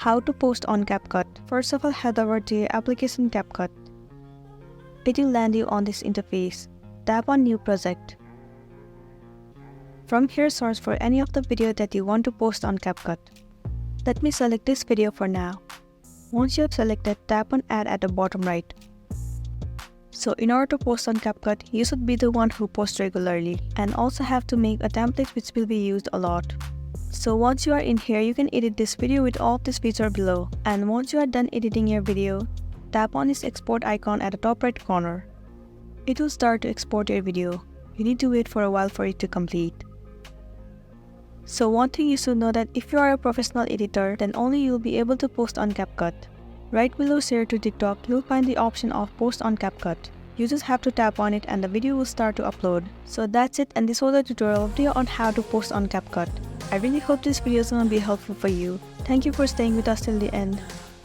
How to post on CapCut. First of all, head over to your application CapCut. It will land you on this interface. Tap on New Project. From here, search for any of the video that you want to post on CapCut. Let me select this video for now. Once you have selected, tap on Add at the bottom right. So in order to post on CapCut, you should be the one who posts regularly and also have to make a template which will be used a lot. So once you are in here, you can edit this video with all of this feature below. And once you are done editing your video, tap on this export icon at the top right corner. It will start to export your video. You need to wait for a while for it to complete. So one thing you should know that if you are a professional editor, then only you will be able to post on CapCut. Right below share to TikTok, you'll find the option of post on CapCut. You just have to tap on it and the video will start to upload. So that's it, and this was a tutorial video on how to post on CapCut. I really hope this video is going to be helpful for you. Thank you for staying with us till the end.